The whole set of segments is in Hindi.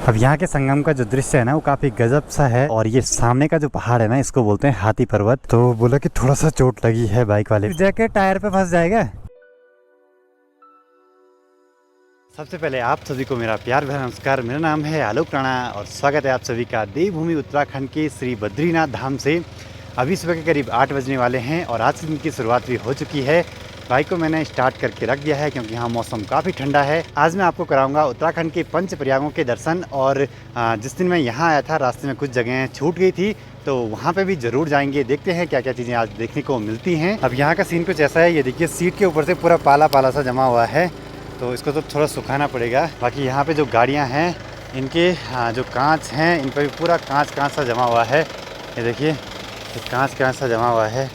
अब यहाँ के संगम का जो दृश्य है ना वो काफी गजब सा है। और ये सामने का जो पहाड़ है ना इसको बोलते हैं हाथी पर्वत। तो बोला कि थोड़ा सा चोट लगी है बाइक वाले, जैकेट टायर पे फंस जाएगा। सबसे पहले आप सभी को मेरा प्यार भरा नमस्कार। मेरा नाम है आलोक राणा और स्वागत है आप सभी का देवभूमि उत्तराखंड के श्री बद्रीनाथ धाम से। अभी सुबह के करीब 8 बजने वाले हैं और आज से दिन की शुरुआत भी हो चुकी है। बाइक को मैंने स्टार्ट करके रख दिया है क्योंकि यहाँ मौसम काफ़ी ठंडा है। आज मैं आपको कराऊंगा उत्तराखंड के पंच प्रयागों के दर्शन। और जिस दिन मैं यहाँ आया था रास्ते में कुछ जगहें छूट गई थी तो वहाँ पे भी ज़रूर जाएंगे। देखते हैं क्या क्या चीज़ें आज देखने को मिलती हैं। अब यहाँ का सीन कुछ ऐसा है, ये देखिए सीट के ऊपर से पूरा पाला पाला सा जमा हुआ है तो इसको तो थोड़ा सुखाना पड़ेगा। बाकी यहाँ पे जो गाड़ियाँ हैं इनके जो कांच हैं इन पर भी पूरा कांच सा जमा हुआ है। ये देखिए कांच सा जमा हुआ है।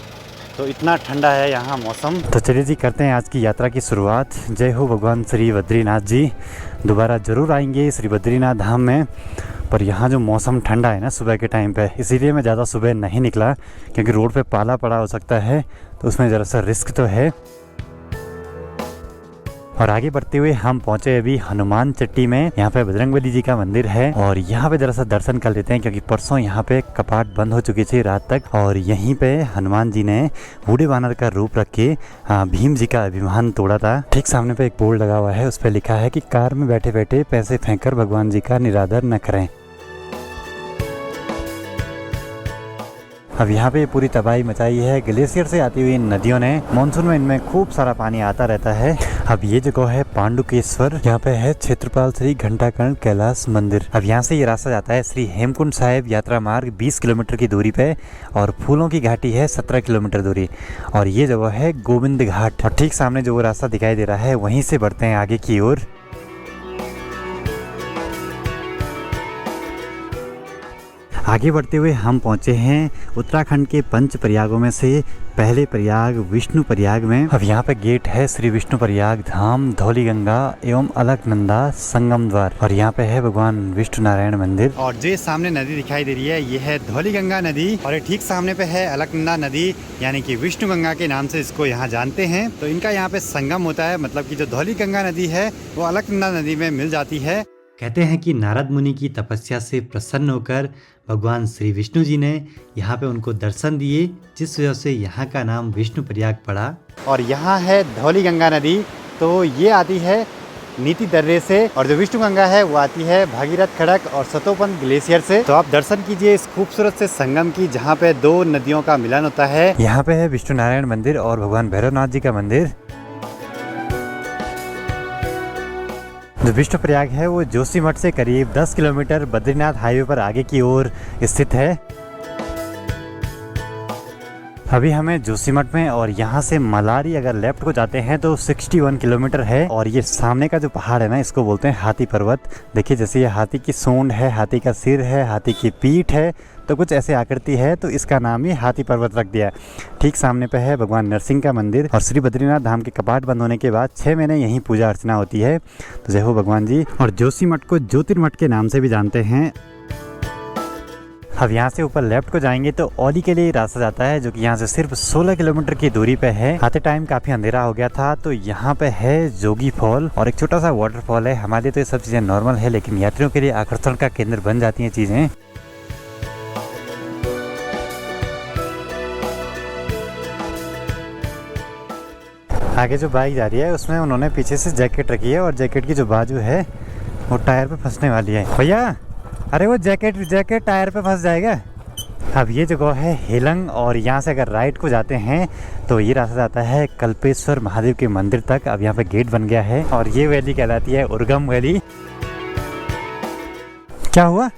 तो इतना ठंडा है यहाँ मौसम। तो चलिए जी करते हैं आज की यात्रा की शुरुआत। जय हो भगवान श्री बद्रीनाथ जी। दोबारा ज़रूर आएंगे श्री बद्रीनाथ धाम में। पर यहाँ जो मौसम ठंडा है ना सुबह के टाइम पे, इसीलिए मैं ज़्यादा सुबह नहीं निकला क्योंकि रोड पे पाला पड़ा हो सकता है तो उसमें ज़रा सा रिस्क तो है। और आगे बढ़ते हुए हम पहुंचे अभी हनुमान चट्टी में। यहाँ पे बजरंगबली जी का मंदिर है और यहाँ पे जरा सा दर्शन कर लेते हैं क्योंकि परसों यहाँ पे कपाट बंद हो चुकी थी रात तक। और यहीं पे हनुमान जी ने बूढ़े वानर का रूप रख के भीम जी का अभिमान तोड़ा था। ठीक सामने पे एक बोर्ड लगा हुआ है, उस पर लिखा है कि कार में बैठे बैठे पैसे फेंककर भगवान जी का निरादर न करें। अब यहाँ पे पूरी तबाही मचाई है ग्लेशियर से आती हुई नदियों ने। मानसून में इनमें खूब सारा पानी आता रहता है। अब ये जगह है पांडुकेश्वर, यहाँ पे है क्षेत्रपाल श्री घंटाकर्ण कैलाश मंदिर। अब यहाँ से ये रास्ता जाता है श्री हेमकुंड साहिब यात्रा मार्ग 20 किलोमीटर की दूरी पे और फूलों की घाटी है 17 किलोमीटर दूरी। और ये जगह है गोविंद घाट। और ठीक सामने जो वो रास्ता दिखाई दे रहा है वहीं से बढ़ते हैं आगे की ओर। आगे बढ़ते हुए हम पहुंचे हैं उत्तराखंड के पंच प्रयागों में से पहले प्रयाग विष्णु प्रयाग में। अब यहाँ पे गेट है श्री विष्णु प्रयाग धाम धौलीगंगा एवं अलकनंदा संगम द्वार। और यहाँ पे है भगवान विष्णु नारायण मंदिर। और जो सामने नदी दिखाई दे रही है ये है धौलीगंगा नदी और ठीक सामने पे है अलकनंदा नदी यानी कि विष्णु गंगा के नाम से इसको यहाँ जानते हैं। तो इनका यहाँ पे संगम होता है, मतलब की जो धौलीगंगा नदी है वो अलकनंदा नदी में मिल जाती है। कहते हैं कि नारद मुनि की तपस्या से प्रसन्न होकर भगवान श्री विष्णु जी ने यहाँ पे उनको दर्शन दिए, जिस वजह से यहाँ का नाम विष्णु प्रयाग पड़ा। और यहाँ है धौलीगंगा नदी, तो ये आती है नीति दर्रे से और जो विष्णु गंगा है वो आती है भागीरथ खड़क और सतोपन ग्लेशियर से। तो आप दर्शन कीजिए इस खूबसूरत से संगम की जहाँ पे दो नदियों का मिलन होता है। यहाँ पे है विष्णु नारायण मंदिर और भगवान भैरवनाथ जी का मंदिर। जो विष्णु प्रयाग है वो जोशीमठ से करीब 10 किलोमीटर बद्रीनाथ हाईवे पर आगे की ओर स्थित है। अभी हमें जोशीमठ में और यहाँ से मलारी अगर लेफ्ट को जाते हैं तो 61 किलोमीटर है। और ये सामने का जो पहाड़ है ना इसको बोलते हैं हाथी पर्वत। देखिए जैसे ये हाथी की सूंड है, हाथी का सिर है, हाथी की पीठ है, तो कुछ ऐसे आकृति है तो इसका नाम ही हाथी पर्वत रख दिया। ठीक सामने पे है भगवान नरसिंह का मंदिर। और श्री बद्रीनाथ धाम के कपाट बंद होने के बाद 6 महीने यहीं पूजा अर्चना होती है। तो जय हो भगवान जी। और जोशीमठ को ज्योतिर्मठ के नाम से भी जानते हैं। अब यहाँ से ऊपर लेफ्ट को जाएंगे तो औली के लिए रास्ता जाता है जो कि यहाँ से सिर्फ 16 किलोमीटर की दूरी पे है। आते टाइम काफी अंधेरा हो गया था तो यहाँ पे है जोगी फॉल और एक छोटा सा वाटरफॉल है। हमारे लिए तो ये सब चीजें नॉर्मल है लेकिन यात्रियों के लिए आकर्षण का केंद्र बन जाती हैं चीजें। आगे जो बाइक जा रही है उसमें उन्होंने पीछे से जैकेट रखी है और जैकेट की जो बाजू है वो टायर पे फंसने वाली है। भैया अरे वो जैकेट टायर पे फंस जाएगा। अब ये जगह है हेलंग और यहाँ से अगर राइट को जाते हैं तो ये रास्ता जाता है कल्पेश्वर महादेव के मंदिर तक। अब यहाँ पे गेट बन गया है और ये वैली कहलाती है उर्गम वैली। क्या हुआ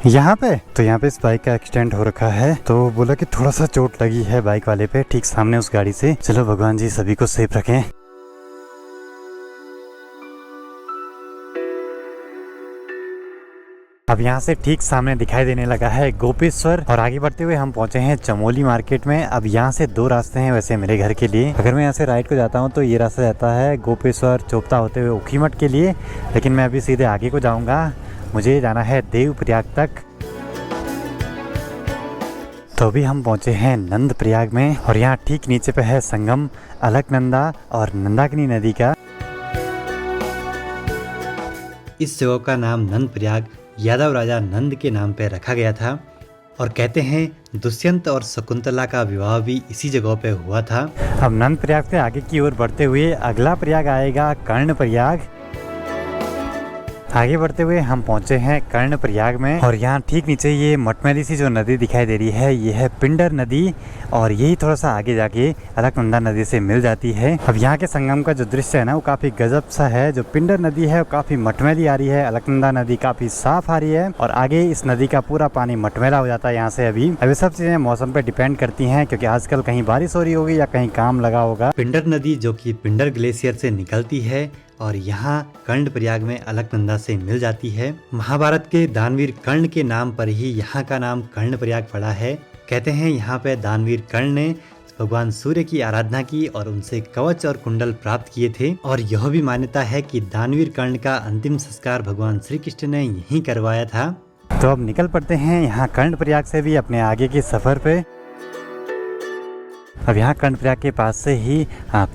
यहाँ पे? तो यहाँ पे इस बाइक का एक्सीडेंट हो रखा है तो बोला कि थोड़ा सा चोट लगी है बाइक वाले पे ठीक सामने उस गाड़ी से। चलो भगवान जी सभी को सेफ रखें। अब यहाँ से ठीक सामने दिखाई देने लगा है गोपेश्वर। और आगे बढ़ते हुए हम पहुंचे हैं चमोली मार्केट में। अब यहाँ से 2 रास्ते हैं वैसे मेरे घर के लिए। अगर मैं यहाँ से राइट को जाता हूँ तो ये रास्ता जाता है गोपेश्वर चोपता होते हुए ऊखीमठ के लिए, लेकिन मैं अभी सीधे आगे को जाऊँगा। मुझे जाना है देवप्रयाग तक। तो अभी हम पहुंचे हैं नंद प्रयाग में और यहाँ ठीक नीचे पे है संगम अलकनंदा और नंदाकिनी नदी का। इस जगह का नाम नंद प्रयाग यादव राजा नंद के नाम पर रखा गया था और कहते हैं दुष्यंत और शकुंतला का विवाह भी इसी जगह पे हुआ था। अब नंद प्रयाग से आगे की ओर बढ़ते हुए अगला प्रयाग आएगा कर्ण प्रयाग। आगे बढ़ते हुए हम पहुंचे हैं कर्ण प्रयाग में और यहाँ ठीक नीचे ये मटमैली सी जो नदी दिखाई दे रही है ये है पिंडर नदी और यही थोड़ा सा आगे जाके अलकनंदा नदी से मिल जाती है। अब यहाँ के संगम का जो दृश्य है ना वो काफी गजब सा है। जो पिंडर नदी है वो काफी मटमैली आ रही है, अलकनंदा नदी काफी साफ आ रही है और आगे इस नदी का पूरा पानी मटमैला हो जाता है यहाँ से। अभी सब चीजें मौसम पे डिपेंड करती है क्योंकि आजकल कहीं बारिश हो रही होगी या कहीं काम लगा होगा। पिंडर नदी जो की पिंडर ग्लेशियर से निकलती है और यहाँ कर्ण प्रयाग में अलकनंदा से मिल जाती है। महाभारत के दानवीर कर्ण के नाम पर ही यहाँ का नाम कर्ण प्रयाग पड़ा है। कहते हैं यहाँ पे दानवीर कर्ण ने भगवान सूर्य की आराधना की और उनसे कवच और कुंडल प्राप्त किए थे और यह भी मान्यता है कि दानवीर कर्ण का अंतिम संस्कार भगवान श्री कृष्ण ने यहीं करवाया था। तो अब निकल पड़ते हैं यहाँ कर्ण प्रयाग से भी अपने आगे के सफर पे। अब यहाँ कर्ण प्रयाग के पास से ही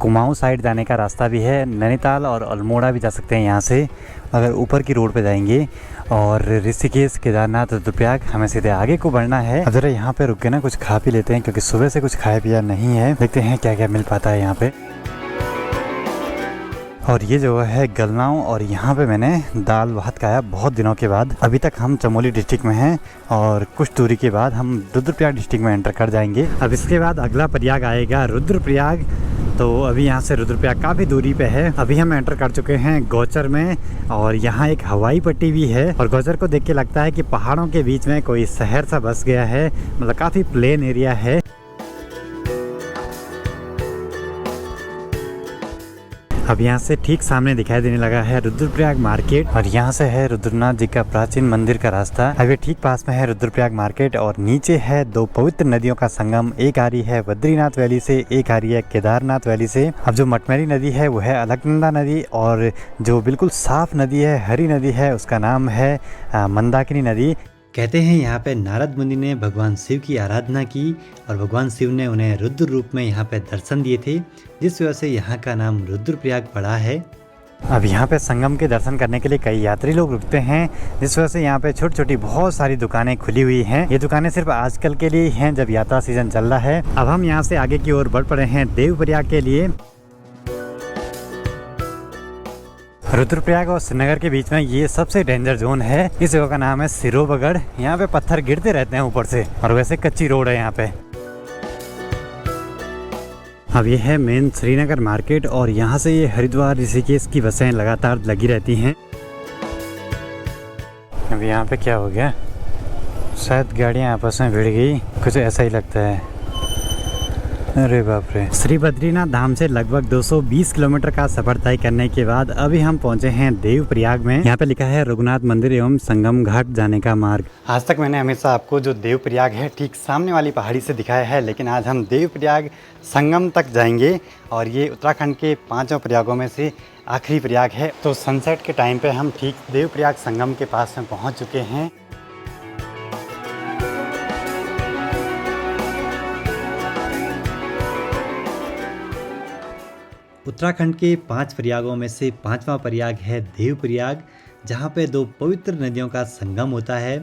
कुमाऊं साइड जाने का रास्ता भी है। नैनीताल और अल्मोड़ा भी जा सकते हैं यहाँ से अगर ऊपर की रोड पे जाएंगे और ऋषिकेश केदारनाथ रुद्रप्रयाग हमें सीधे आगे को बढ़ना है। अब जरा यहाँ पे रुक के ना कुछ खा पी लेते हैं क्योंकि सुबह से कुछ खाया पिया नहीं है। देखते हैं क्या क्या मिल पाता है यहाँ पे। और ये जो है गलनाऊ और यहाँ पे मैंने दाल भात खाया बहुत दिनों के बाद। अभी तक हम चमोली डिस्ट्रिक्ट में हैं और कुछ दूरी के बाद हम रुद्रप्रयाग डिस्ट्रिक्ट में एंटर कर जाएंगे। अब इसके बाद अगला प्रयाग आएगा रुद्रप्रयाग। तो अभी यहाँ से रुद्रप्रयाग काफ़ी दूरी पे है। अभी हम एंटर कर चुके हैं गौचर में और यहाँ एक हवाई पट्टी भी है और गौचर को देख के लगता है कि पहाड़ों के बीच में कोई शहर सा बस गया है, मतलब काफ़ी प्लेन एरिया है। अब यहाँ से ठीक सामने दिखाई देने लगा है रुद्रप्रयाग मार्केट और यहाँ से है रुद्रनाथ जी का प्राचीन मंदिर का रास्ता। अभी ठीक पास में है रुद्रप्रयाग मार्केट और नीचे है दो पवित्र नदियों का संगम। एक आ रही है बद्रीनाथ वैली से, एक आ रही है केदारनाथ वैली से। अब जो मटमैली नदी है वो है अलकनंदा नदी और जो बिल्कुल साफ नदी है, हरी नदी है, उसका नाम है मंदाकिनी नदी। कहते हैं यहाँ पे नारद मुनि ने भगवान शिव की आराधना की और भगवान शिव ने उन्हें रुद्र रूप में यहाँ पे दर्शन दिए थे, जिस वजह से यहाँ का नाम रुद्रप्रयाग पड़ा है। अब यहाँ पे संगम के दर्शन करने के लिए कई यात्री लोग रुकते हैं, जिस वजह से यहाँ पे छोटी छोटी बहुत सारी दुकानें खुली हुई हैं। ये दुकानें सिर्फ आजकल के लिए हैं जब यात्रा सीजन चल रहा है। अब हम यहाँ से आगे की ओर बढ़ पड़े हैं देवप्रयाग के लिए। रुद्रप्रयाग और श्रीनगर के बीच में ये सबसे डेंजर जोन है। इस जगह का नाम है सिरोबगढ़। यहाँ पे पत्थर गिरते रहते हैं ऊपर से और वैसे कच्ची रोड है यहाँ पे। अब ये है मेन श्रीनगर मार्केट और यहाँ से ये हरिद्वार ऋषिकेश की बसें लगातार लगी रहती हैं। अब यहाँ पे क्या हो गया, शायद गाड़ियाँ आपस में भिड़ गई, कुछ ऐसा ही लगता है। अरे बाप रे। श्री बद्रीनाथ धाम से लगभग 220 किलोमीटर का सफर तय करने के बाद अभी हम पहुंचे हैं देवप्रयाग में। यहाँ पे लिखा है रघुनाथ मंदिर एवं संगम घाट जाने का मार्ग। आज तक मैंने हमेशा आपको जो देवप्रयाग है ठीक सामने वाली पहाड़ी से दिखाया है, लेकिन आज हम देवप्रयाग संगम तक जाएंगे और ये उत्तराखंड के 5 प्रयागों में से आखिरी प्रयाग है। तो सनसेट के टाइम पे हम ठीक देवप्रयाग संगम के पास में पहुँच चुके हैं। उत्तराखंड के 5 प्रयागों में से 5वां प्रयाग है देवप्रयाग, जहाँ पे 2 पवित्र नदियों का संगम होता है।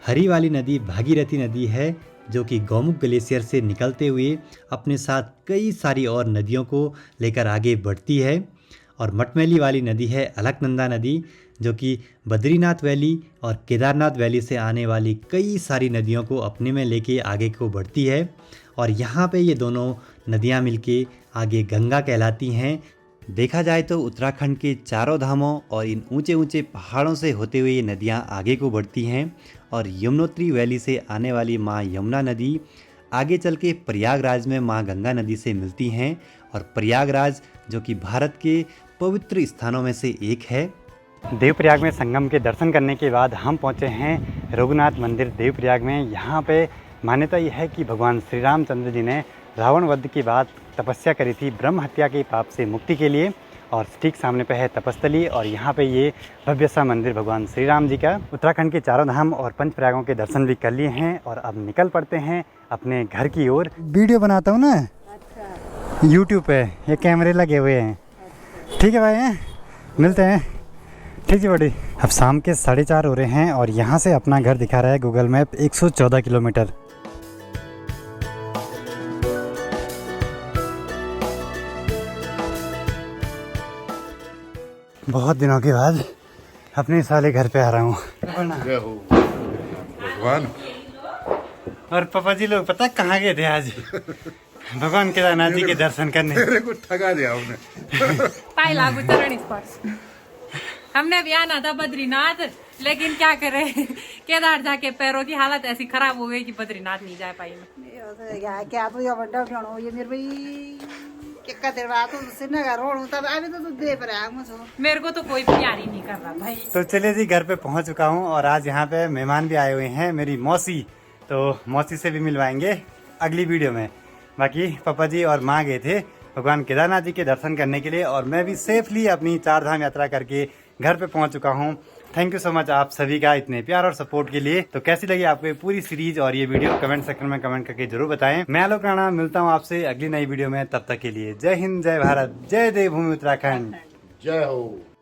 हरी वाली नदी भागीरथी नदी है जो कि गौमुख ग्लेशियर से निकलते हुए अपने साथ कई सारी और नदियों को लेकर आगे बढ़ती है। और मटमैली वाली नदी है अलकनंदा नदी जो कि बद्रीनाथ वैली और केदारनाथ वैली से आने वाली कई सारी नदियों को अपने में लेके आगे को बढ़ती है। और यहाँ पे ये दोनों नदियाँ मिलके आगे गंगा कहलाती हैं। देखा जाए तो उत्तराखंड के 4 धामों और इन ऊंचे ऊंचे पहाड़ों से होते हुए ये नदियाँ आगे को बढ़ती हैं और यमुनोत्री वैली से आने वाली माँ यमुना नदी आगे चल के प्रयागराज में माँ गंगा नदी से मिलती हैं। और प्रयागराज जो कि भारत के पवित्र स्थानों में से एक है। देवप्रयाग में संगम के दर्शन करने के बाद हम पहुँचे हैं रघुनाथ मंदिर देवप्रयाग में। यहाँ पे मान्यता यह है कि भगवान श्री रामचंद्र जी ने रावण वध के बाद तपस्या करी थी ब्रह्म हत्या के पाप से मुक्ति के लिए। और ठीक सामने पे है तपस्थली और यहाँ पे ये भव्य सा मंदिर भगवान श्री राम जी का। उत्तराखंड के 4 धाम और 5 प्रयागों के दर्शन भी कर लिए हैं और अब निकल पड़ते हैं अपने घर की ओर। वीडियो बनाता हूँ ना, अच्छा। यूट्यूब पे ये कैमरे लगे हुए हैं। ठीक है भाई, हैं मिलते हैं। ठीक है बड़ी। अब शाम के 4:30 हो रहे हैं और यहाँ से अपना घर दिखा रहा है गूगल मैप 114 किलोमीटर। बहुत दिनों के बाद अपने साले घर पे आ रहा हूँ। भगवान। और पापा जी लोग पता कहाँ गए थे आज? भगवान केदारनाथ जी के दर्शन करने। मेरे को ठगा दिया आपने। पाई लागू चरण स्पर्श। हमने भी आना था बद्रीनाथ, लेकिन क्या करे, केदार जाके पैरों की हालत ऐसी खराब हो गई कि बद्रीनाथ नहीं जा पाई मैं। क्या तो ये बड़ा क्यों ये मेरे भाई क्या कहते रात को श्रीनगर रोड तब अभी तो दे पर आया मुझे। मेरे को तो कोई प्यार ही नहीं कर रहा भाई। तो चलिए जी, घर पे पहुंच चुका हूं और आज यहाँ पे मेहमान भी आए हुए हैं, मेरी मौसी। तो मौसी से भी मिलवाएंगे अगली वीडियो में। बाकी पापा जी और माँ गए थे भगवान केदारनाथ जी के दर्शन करने के लिए और मैं भी सेफली अपनी 4 धाम यात्रा करके घर पे पहुंच चुका हूं। थैंक यू सो मच आप सभी का इतने प्यार और सपोर्ट के लिए। तो कैसी लगी आपको ये पूरी सीरीज और ये वीडियो कमेंट सेक्शन में कमेंट करके जरूर बताएं। मैं आलोक राणा मिलता हूं आपसे अगली नई वीडियो में। तब तक के लिए जय हिंद, जय भारत, जय देवभूमि उत्तराखंड। जय हो।